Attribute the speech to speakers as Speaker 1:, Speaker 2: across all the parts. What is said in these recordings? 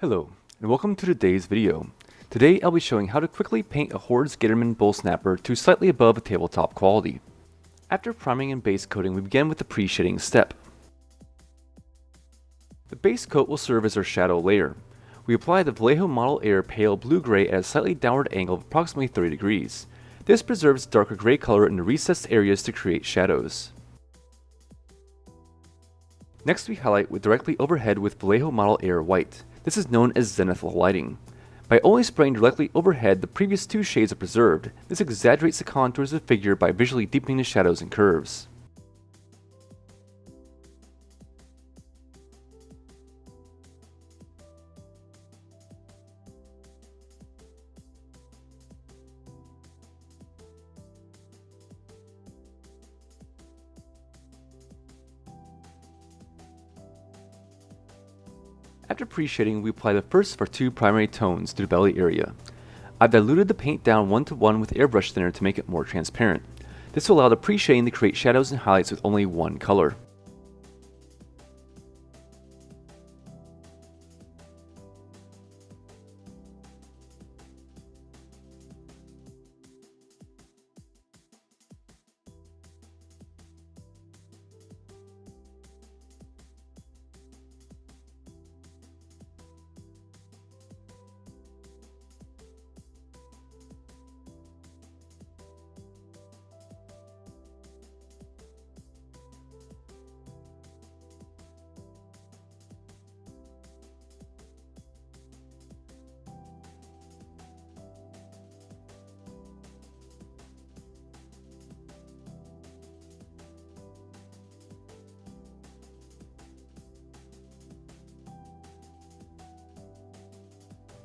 Speaker 1: Hello, and welcome to today's video. Today I'll be showing how to quickly paint a Hordes Gatormen bull snapper to slightly above tabletop quality. After priming and base coating, we begin with the pre-shading step. The base coat will serve as our shadow layer. We apply the Vallejo Model Air Pale Blue-Gray at a slightly downward angle of approximately 30 degrees. This preserves darker gray color in the recessed areas to create shadows. Next we highlight directly overhead with Vallejo Model Air White. This is known as zenith lighting. By only spraying directly overhead, the previous two shades are preserved. This exaggerates the contours of the figure by visually deepening the shadows and curves. After pre-shading, we apply the first of our two primary tones to the belly area. I've diluted the paint down 1:1 with airbrush thinner to make it more transparent. This will allow the pre-shading to create shadows and highlights with only one color.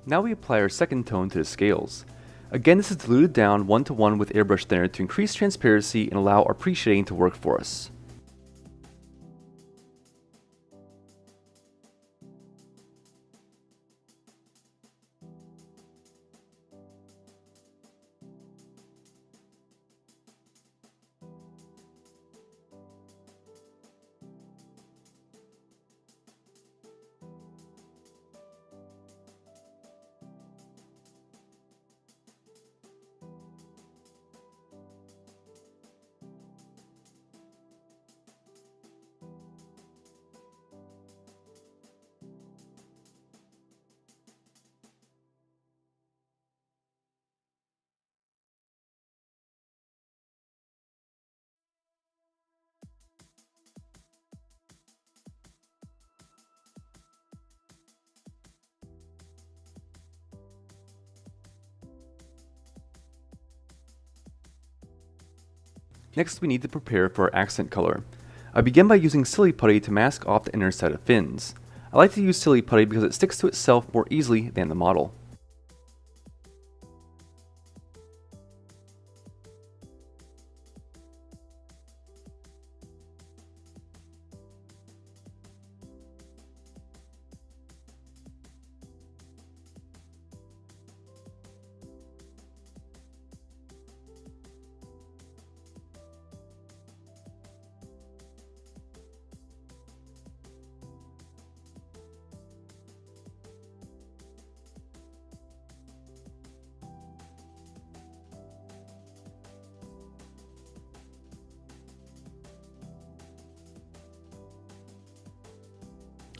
Speaker 1: Now we apply our second tone to the scales. Again, this is diluted down 1:1 with airbrush thinner to increase transparency and allow our pre-shading to work for us. Next, we need to prepare for our accent color. I begin by using Silly Putty to mask off the inner set of fins. I like to use Silly Putty because it sticks to itself more easily than the model.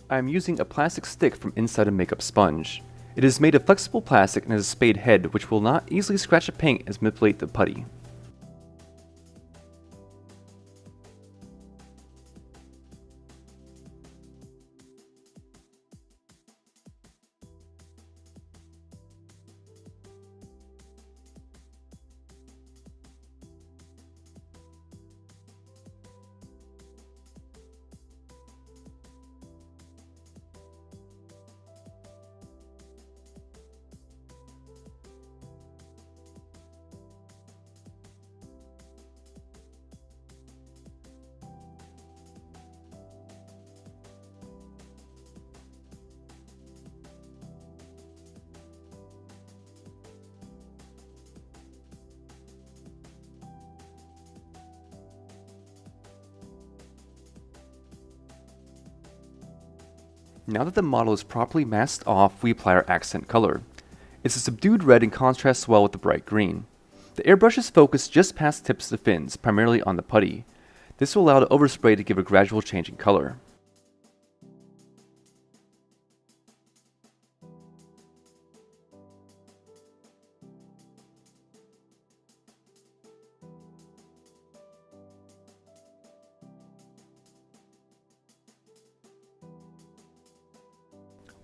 Speaker 1: I am using a plastic stick from inside a makeup sponge. It is made of flexible plastic and has a spade head which will not easily scratch the paint as manipulate the putty. Now that the model is properly masked off, we apply our accent color. It's a subdued red and contrasts well with the bright green. The airbrush is focused just past the tips of the fins, primarily on the putty. This will allow the overspray to give a gradual change in color.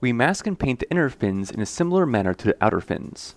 Speaker 1: We mask and paint the inner fins in a similar manner to the outer fins.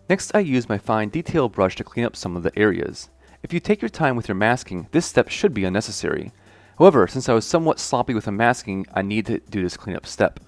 Speaker 1: Next, I use my fine detail brush to clean up some of the areas. If you take your time with your masking, this step should be unnecessary. However, since I was somewhat sloppy with the masking, I need to do this cleanup step.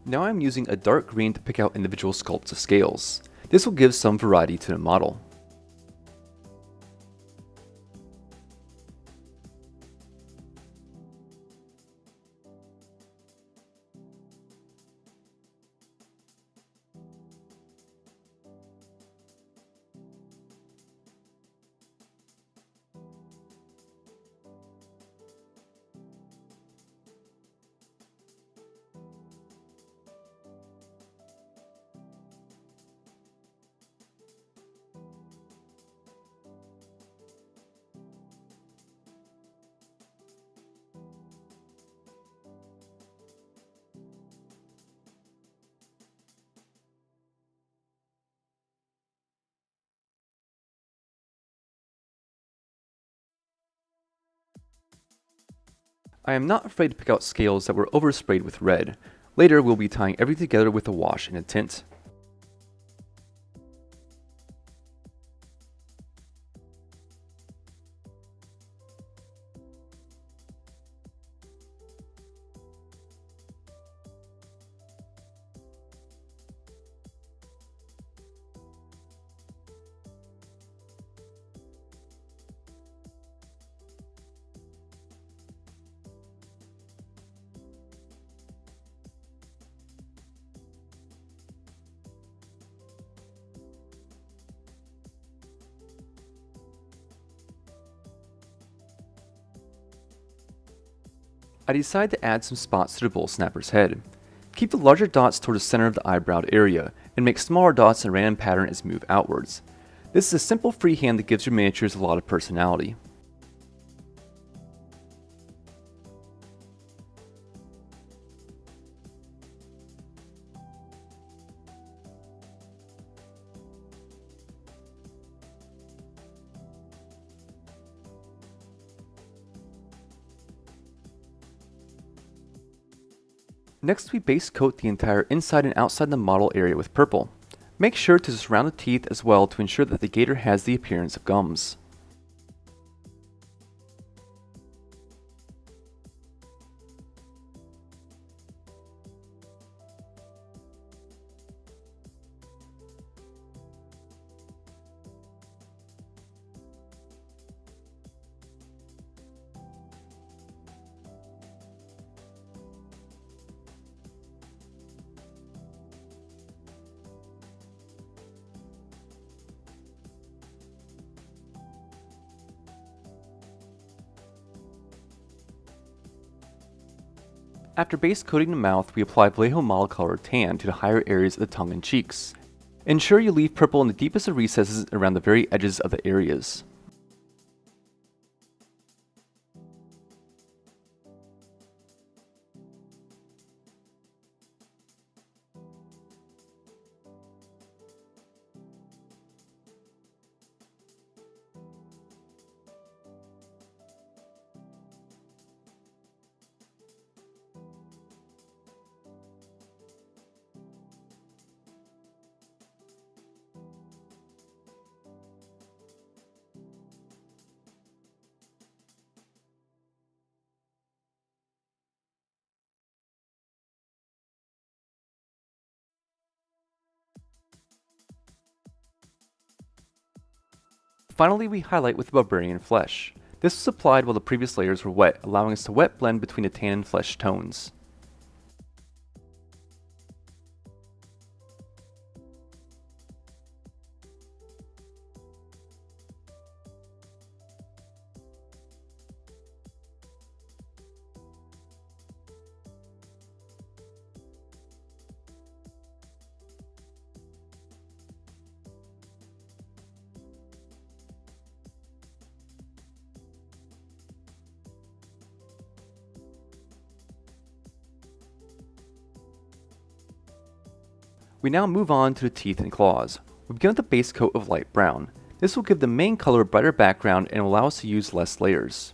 Speaker 1: Now I'm using a dark green to pick out individual sculpts of scales. This will give some variety to the model. I am not afraid to pick out scales that were oversprayed with red. Later we'll be tying everything together with a wash and a tint. I decide to add some spots to the bull snapper's head. Keep the larger dots toward the center of the eyebrowed area, and make smaller dots in a random pattern as you move outwards. This is a simple freehand that gives your miniatures a lot of personality. Next, we base coat the entire inside and outside of the model area with purple. Make sure to surround the teeth as well to ensure that the gator has the appearance of gums. After base coating the mouth, we apply Vallejo model color tan to the higher areas of the tongue and cheeks. Ensure you leave purple in the deepest of recesses around the very edges of the areas. Finally, we highlight with the barbarian flesh. This was applied while the previous layers were wet, allowing us to wet blend between the tan and flesh tones. We now move on to the teeth and claws. We begin with a base coat of light brown. This will give the main color a brighter background and allow us to use less layers.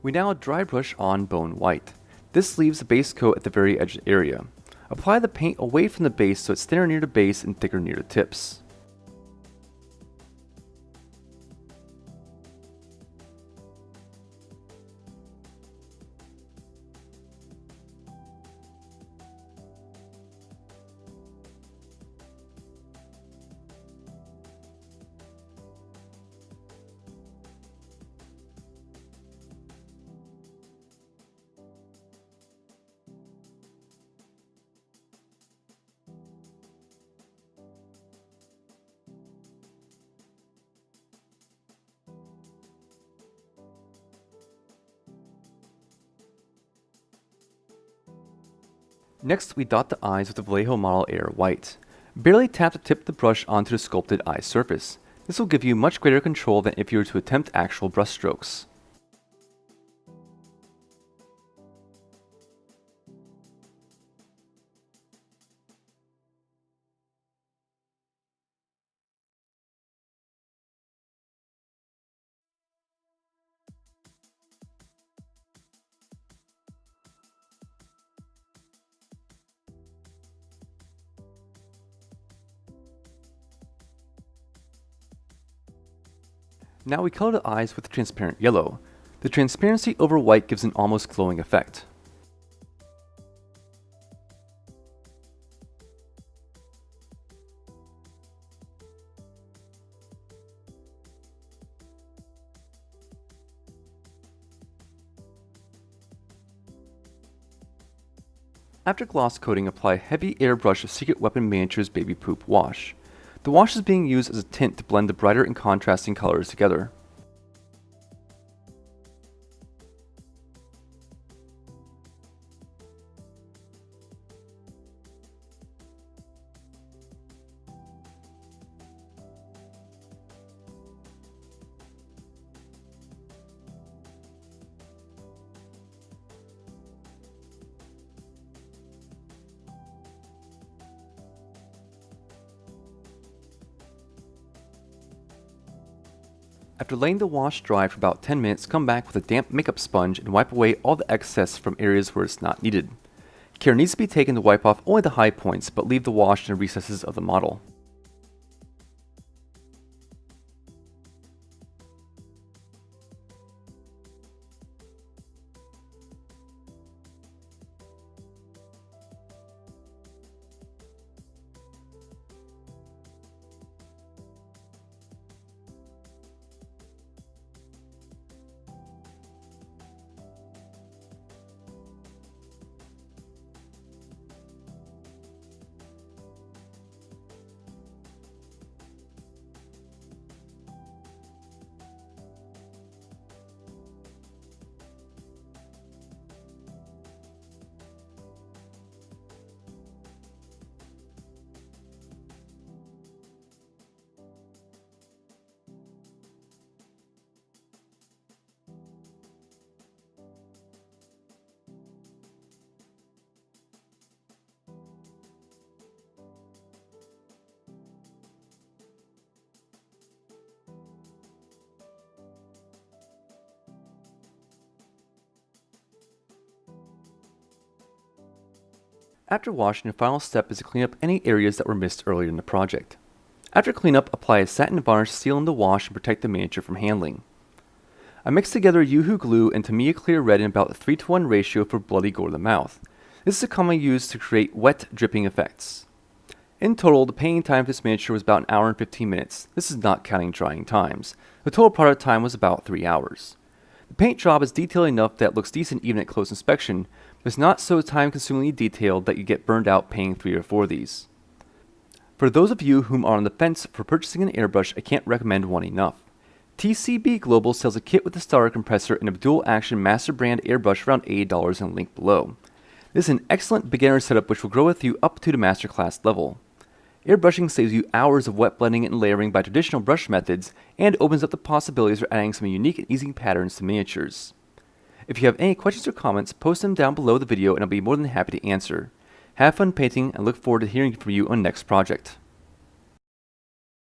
Speaker 1: We now dry brush on bone white. This leaves the base coat at the very edge area. Apply the paint away from the base so it's thinner near the base and thicker near the tips. Next, we dot the eyes with the Vallejo Model Air white. Barely tap the tip of the brush onto the sculpted eye surface. This will give you much greater control than if you were to attempt actual brush strokes. Now we color the eyes with transparent yellow. The transparency over white gives an almost glowing effect. After gloss coating, apply heavy airbrush of Secret Weapon Miniatures Baby Poop wash. The wash is being used as a tint to blend the brighter and contrasting colors together. After letting the wash dry for about 10 minutes, come back with a damp makeup sponge and wipe away all the excess from areas where it's not needed. Care needs to be taken to wipe off only the high points, but leave the wash in the recesses of the model. After washing, the final step is to clean up any areas that were missed earlier in the project. After cleanup, apply a satin varnish sealing the wash and protect the miniature from handling. I mixed together Yoo-Hoo glue and Tamiya clear red in about a 3:1 ratio for bloody gore of the mouth. This is commonly used to create wet, dripping effects. In total, the painting time for this miniature was about an hour and 15 minutes. This is not counting drying times. The total product time was about 3 hours. The paint job is detailed enough that it looks decent even at close inspection, but it's not so time-consumingly detailed that you get burned out paying 3 or 4 of these. For those of you whom are on the fence for purchasing an airbrush, I can't recommend one enough. TCB Global sells a kit with a starter compressor and a dual-action master brand airbrush around $80 in the link below. This is an excellent beginner setup which will grow with you up to the masterclass level. Airbrushing saves you hours of wet blending and layering by traditional brush methods and opens up the possibilities for adding some unique and easy patterns to miniatures. If you have any questions or comments, post them down below the video and I'll be more than happy to answer. Have fun painting and look forward to hearing from you on the next project.